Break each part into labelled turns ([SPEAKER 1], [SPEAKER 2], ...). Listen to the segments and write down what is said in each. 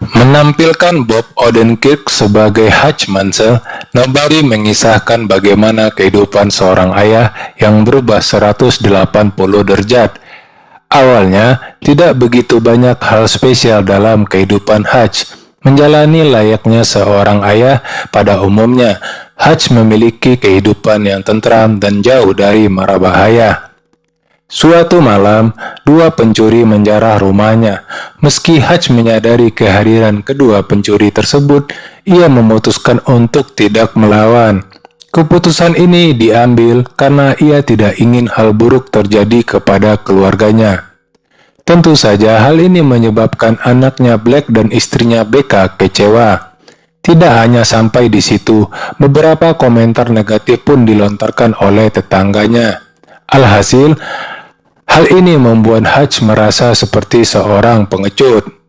[SPEAKER 1] Menampilkan Bob Odenkirk sebagai Hutch Mansell, Nobody mengisahkan bagaimana kehidupan seorang ayah yang berubah 180 derajat. Awalnya, tidak begitu banyak hal spesial dalam kehidupan Hutch. Menjalani layaknya seorang ayah pada umumnya, Hutch memiliki kehidupan yang tentram dan jauh dari mara bahaya. Suatu malam, dua pencuri menjarah rumahnya. Meski Hutch menyadari kehadiran kedua pencuri tersebut, ia memutuskan untuk tidak melawan. Keputusan ini diambil karena ia tidak ingin hal buruk terjadi kepada keluarganya. Tentu saja hal ini menyebabkan anaknya Black dan istrinya Becca kecewa. Tidak hanya sampai di situ, beberapa komentar negatif pun dilontarkan oleh tetangganya. Alhasil, hal ini membuat Hutch merasa seperti seorang pengecut.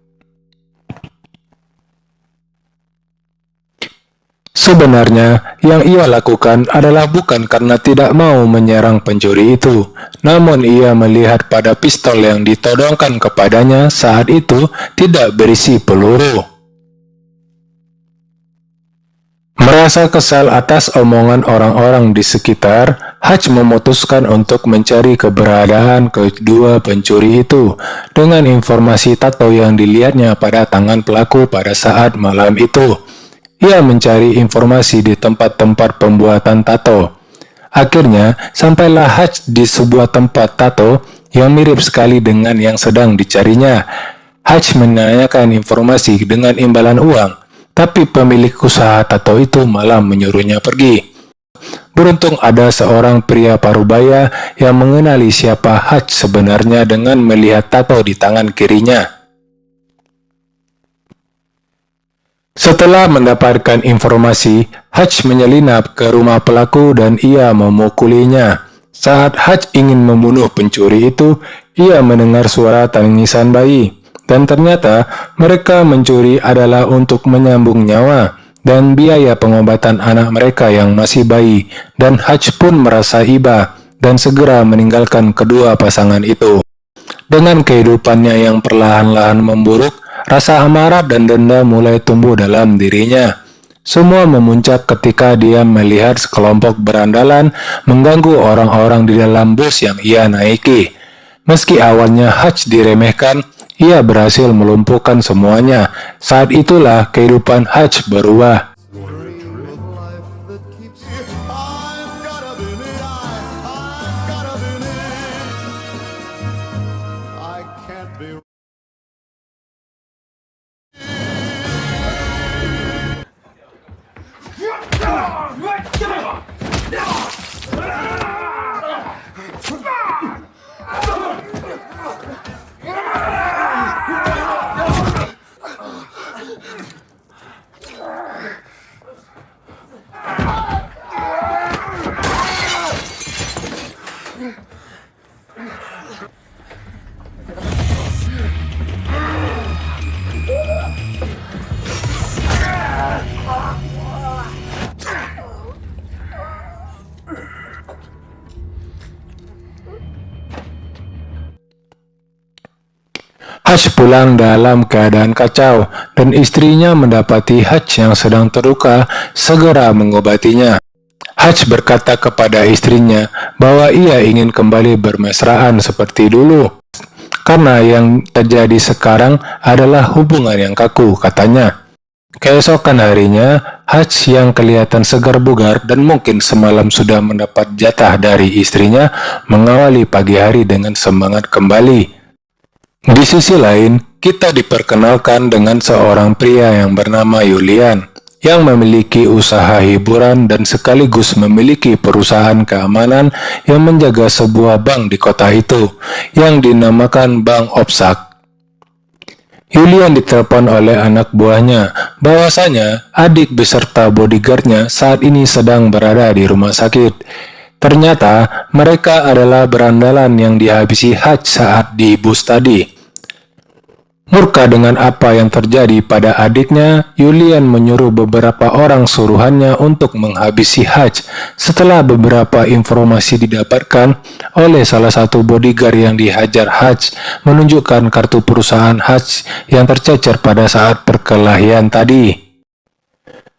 [SPEAKER 1] Sebenarnya, yang ia lakukan adalah bukan karena tidak mau menyerang pencuri itu, namun ia melihat pada pistol yang ditodongkan kepadanya saat itu tidak berisi peluru. Merasa kesal atas omongan orang-orang di sekitar, Hutch memutuskan untuk mencari keberadaan kedua pencuri itu dengan informasi tato yang dilihatnya pada tangan pelaku pada saat malam itu. Ia mencari informasi di tempat-tempat pembuatan tato. Akhirnya, sampailah Hutch di sebuah tempat tato yang mirip sekali dengan yang sedang dicarinya. Hutch menanyakan informasi dengan imbalan uang, tapi pemilik usaha tato itu malah menyuruhnya pergi. Beruntung ada seorang pria parubaya yang mengenali siapa Hutch sebenarnya dengan melihat tato di tangan kirinya. Setelah mendapatkan informasi, Hutch menyelinap ke rumah pelaku dan ia memukulinya. Saat Hutch ingin membunuh pencuri itu, ia mendengar suara tangisan bayi. Dan ternyata mereka mencuri adalah untuk menyambung nyawa dan biaya pengobatan anak mereka yang masih bayi. Dan Hutch pun merasa iba dan segera meninggalkan kedua pasangan itu. Dengan kehidupannya yang perlahan-lahan memburuk, rasa amarah dan dendam mulai tumbuh dalam dirinya. Semua memuncak ketika dia melihat sekelompok berandalan mengganggu orang-orang di dalam bus yang ia naiki. Meski awalnya Hutch diremehkan, ia berhasil melumpuhkan semuanya. Saat itulah kehidupan Hutch berubah. Hutch pulang dalam keadaan kacau dan istrinya mendapati Hutch yang sedang terluka segera mengobatinya. Hutch berkata kepada istrinya bahwa ia ingin kembali bermesraan seperti dulu. Karena yang terjadi sekarang adalah hubungan yang kaku, katanya. Keesokan harinya, Hutch yang kelihatan segar bugar dan mungkin semalam sudah mendapat jatah dari istrinya mengawali pagi hari dengan semangat kembali. Di sisi lain, kita diperkenalkan dengan seorang pria yang bernama Julian, yang memiliki usaha hiburan dan sekaligus memiliki perusahaan keamanan yang menjaga sebuah bank di kota itu, yang dinamakan Bank Opsak. Julian ditelepon oleh anak buahnya, bahwasanya adik beserta bodyguardnya saat ini sedang berada di rumah sakit. Ternyata mereka adalah berandalan yang dihabisi Hutch saat di bus tadi. Murka dengan apa yang terjadi pada adiknya, Julian menyuruh beberapa orang suruhannya untuk menghabisi Hutch. Setelah beberapa informasi didapatkan oleh salah satu bodyguard yang dihajar Hutch, menunjukkan kartu perusahaan Hutch yang tercecer pada saat perkelahian tadi.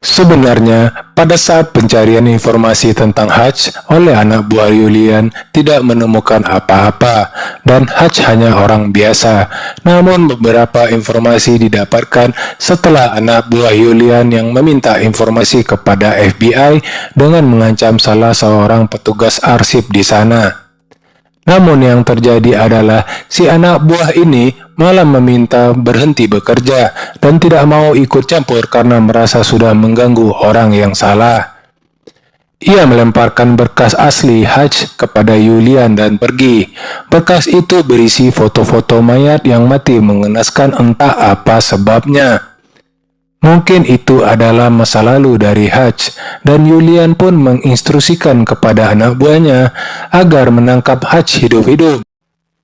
[SPEAKER 1] Sebenarnya, pada saat pencarian informasi tentang Hutch oleh anak buah Julian tidak menemukan apa-apa, dan Hutch hanya orang biasa. Namun beberapa informasi didapatkan setelah anak buah Julian yang meminta informasi kepada FBI dengan mengancam salah seorang petugas arsip di sana. Namun yang terjadi adalah si anak buah ini malah meminta berhenti bekerja dan tidak mau ikut campur karena merasa sudah mengganggu orang yang salah. Ia melemparkan berkas asli Hutch kepada Julian dan pergi. Berkas itu berisi foto-foto mayat yang mati mengenaskan, entah apa sebabnya. Mungkin itu adalah masa lalu dari Hutch, dan Julian pun menginstruksikan kepada anak buahnya agar menangkap Hutch hidup-hidup.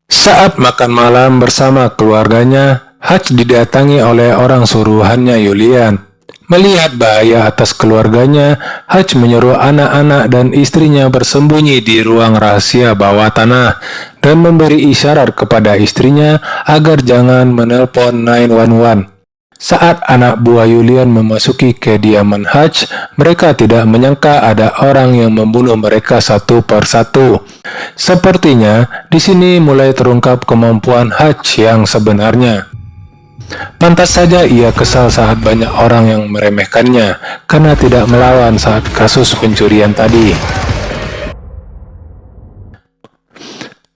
[SPEAKER 1] Saat makan malam bersama keluarganya, Hutch didatangi oleh orang suruhannya Julian. Melihat bahaya atas keluarganya, Hutch menyuruh anak-anak dan istrinya bersembunyi di ruang rahasia bawah tanah dan memberi isyarat kepada istrinya agar jangan menelpon 911. Saat anak buah Julian memasuki kediaman Hutch, mereka tidak menyangka ada orang yang membunuh mereka satu persatu. Sepertinya, di sini mulai terungkap kemampuan Hutch yang sebenarnya. Pantas saja ia kesal saat banyak orang yang meremehkannya, karena tidak melawan saat kasus pencurian tadi.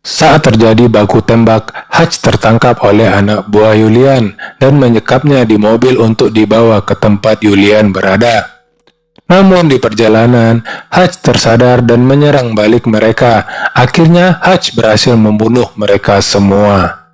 [SPEAKER 1] Saat terjadi baku tembak, Hutch tertangkap oleh anak buah Julian dan menyekapnya di mobil untuk dibawa ke tempat Julian berada. Namun di perjalanan, Hutch tersadar dan menyerang balik mereka. Akhirnya Hutch berhasil membunuh mereka semua.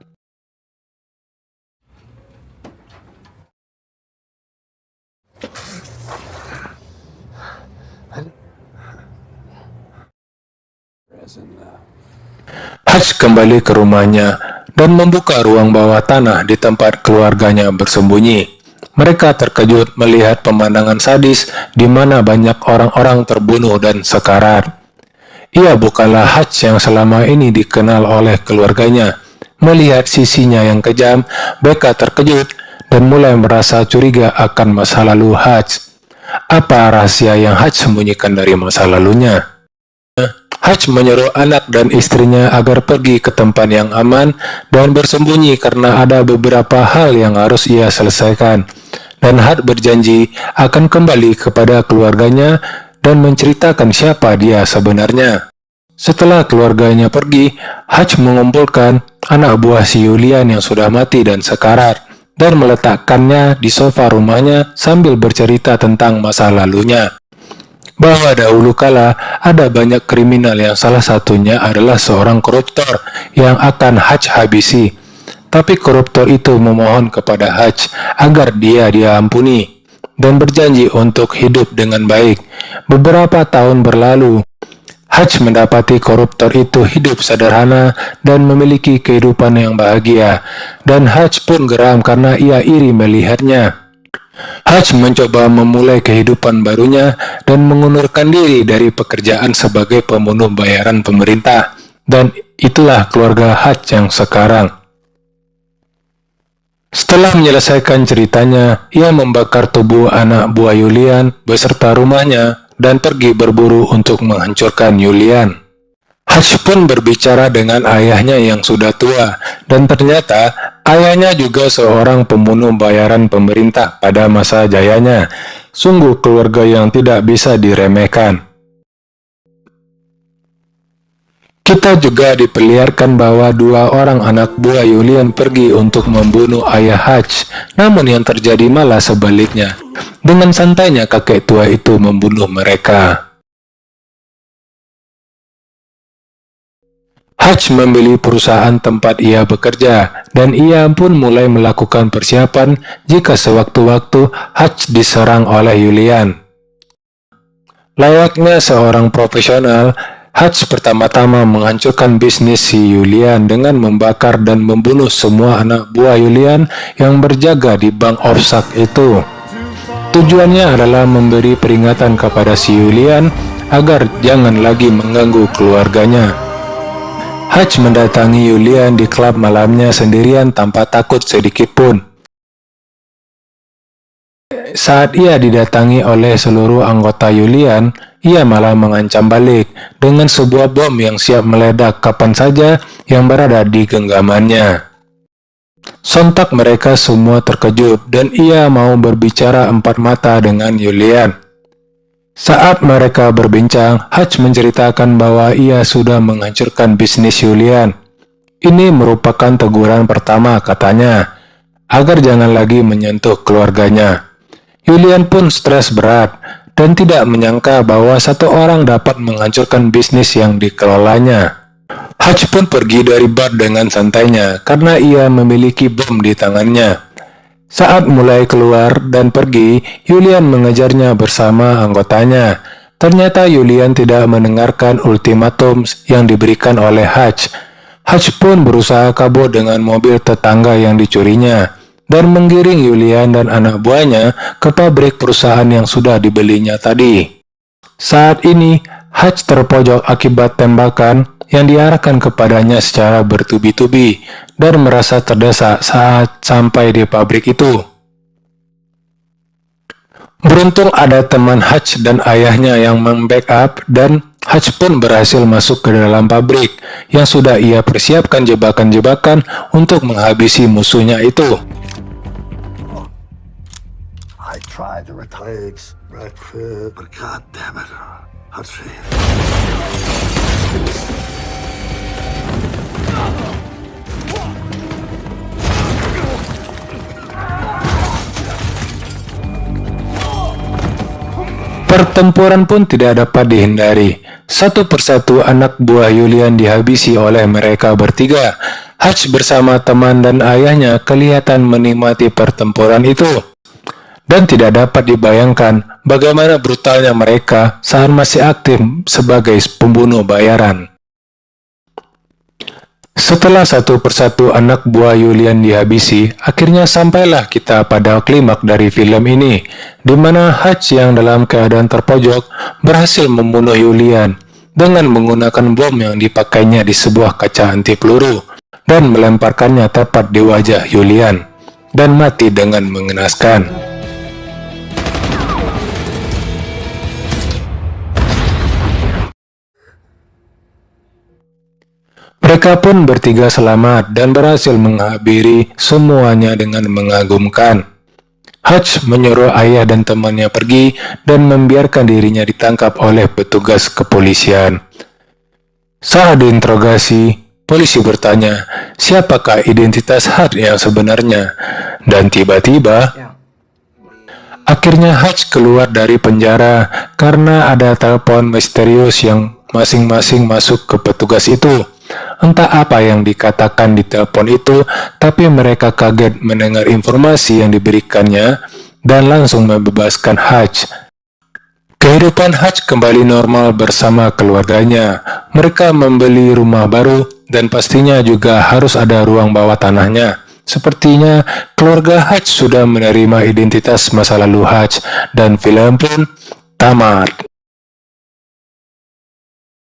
[SPEAKER 1] Hutch kembali ke rumahnya dan membuka ruang bawah tanah di tempat keluarganya bersembunyi. Mereka terkejut melihat pemandangan sadis di mana banyak orang-orang terbunuh dan sekarat. Ia bukanlah Hutch yang selama ini dikenal oleh keluarganya. Melihat sisinya yang kejam, mereka terkejut dan mulai merasa curiga akan masa lalu Hutch. Apa rahasia yang Hutch sembunyikan dari masa lalunya? Hutch menyuruh anak dan istrinya agar pergi ke tempat yang aman dan bersembunyi karena ada beberapa hal yang harus ia selesaikan. Dan Hutch berjanji akan kembali kepada keluarganya dan menceritakan siapa dia sebenarnya. Setelah keluarganya pergi, Hutch mengumpulkan anak buah si Julian yang sudah mati dan sekarat dan meletakkannya di sofa rumahnya sambil bercerita tentang masa lalunya. Bahwa dahulu kala ada banyak kriminal yang salah satunya adalah seorang koruptor yang akan Hutch habisi. Tapi koruptor itu memohon kepada Hutch agar dia diampuni dan berjanji untuk hidup dengan baik. Beberapa tahun berlalu, Hutch mendapati koruptor itu hidup sederhana dan memiliki kehidupan yang bahagia, dan Hutch pun geram karena ia iri melihatnya. Hutch mencoba memulai kehidupan barunya dan mengundurkan diri dari pekerjaan sebagai pembunuh bayaran pemerintah, dan itulah keluarga Hutch yang sekarang. Setelah menyelesaikan ceritanya, ia membakar tubuh anak buah Julian beserta rumahnya dan pergi berburu untuk menghancurkan Julian. Hutch pun berbicara dengan ayahnya yang sudah tua, dan ternyata ayahnya juga seorang pembunuh bayaran pemerintah pada masa jayanya. Sungguh keluarga yang tidak bisa diremehkan. Kita juga diperlihatkan bahwa dua orang anak buah Julian pergi untuk membunuh ayah Hutch, namun yang terjadi malah sebaliknya. Dengan santainya kakek tua itu membunuh mereka. Hutch membeli perusahaan tempat ia bekerja, dan ia pun mulai melakukan persiapan jika sewaktu-waktu Hutch diserang oleh Julian. Layaknya seorang profesional, Hajj pertama-tama menghancurkan bisnis si Julian dengan membakar dan membunuh semua anak buah Julian yang berjaga di Bank of Sack itu. Tujuannya adalah memberi peringatan kepada si Julian agar jangan lagi mengganggu keluarganya. Hajj mendatangi Julian di klub malamnya sendirian tanpa takut sedikit pun. Saat ia didatangi oleh seluruh anggota Julian, ia malah mengancam balik dengan sebuah bom yang siap meledak kapan saja yang berada di genggamannya. Sontak mereka semua terkejut dan ia mau berbicara empat mata dengan Julian. Saat mereka berbincang, Hajj menceritakan bahwa ia sudah menghancurkan bisnis Julian. Ini merupakan teguran pertama katanya, agar jangan lagi menyentuh keluarganya. Julian pun stres berat dan tidak menyangka bahwa satu orang dapat menghancurkan bisnis yang dikelolanya. Hajj pun pergi dari bar dengan santainya karena ia memiliki bom di tangannya. Saat mulai keluar dan pergi, Julian mengejarnya bersama anggotanya. Ternyata Julian tidak mendengarkan ultimatum yang diberikan oleh Hajj. Hajj pun berusaha kabur dengan mobil tetangga yang dicurinya dan menggiring Julian dan anak buahnya ke pabrik perusahaan yang sudah dibelinya tadi. Saat ini, Hajj terpojok akibat tembakan yang diarahkan kepadanya secara bertubi-tubi dan merasa terdesak saat sampai di pabrik itu. Beruntung ada teman Hajj dan ayahnya yang membackup dan Hajj pun berhasil masuk ke dalam pabrik yang sudah ia persiapkan jebakan-jebakan untuk menghabisi musuhnya itu.
[SPEAKER 2] I tried to retire, but God damn it, Hudson.
[SPEAKER 1] Pertempuran pun tidak dapat dihindari. Satu persatu anak buah Julian dihabisi oleh mereka bertiga. Hajj bersama teman dan ayahnya kelihatan menikmati pertempuran itu. Dan tidak dapat dibayangkan bagaimana brutalnya mereka saat masih aktif sebagai pembunuh bayaran. Setelah satu persatu anak buah Julian dihabisi, akhirnya sampailah kita pada klimaks dari film ini, di mana Hajj yang dalam keadaan terpojok berhasil membunuh Julian dengan menggunakan bom yang dipakainya di sebuah kaca anti peluru dan melemparkannya tepat di wajah Julian dan mati dengan mengenaskan. Mereka pun bertiga selamat dan berhasil menghabisi semuanya dengan mengagumkan. Hajj menyuruh ayah dan temannya pergi dan membiarkan dirinya ditangkap oleh petugas kepolisian. Saat diinterogasi, polisi bertanya, siapakah identitas Hajj yang sebenarnya? Dan tiba-tiba, akhirnya Hajj keluar dari penjara karena ada telepon misterius yang masing-masing masuk ke petugas itu. Entah apa yang dikatakan di telepon itu, tapi mereka kaget mendengar informasi yang diberikannya dan langsung membebaskan Hajj. Kehidupan Hajj kembali normal bersama keluarganya. Mereka membeli rumah baru dan pastinya juga harus ada ruang bawah tanahnya. Sepertinya keluarga Hajj sudah menerima identitas masa lalu Hajj dan film pun tamat.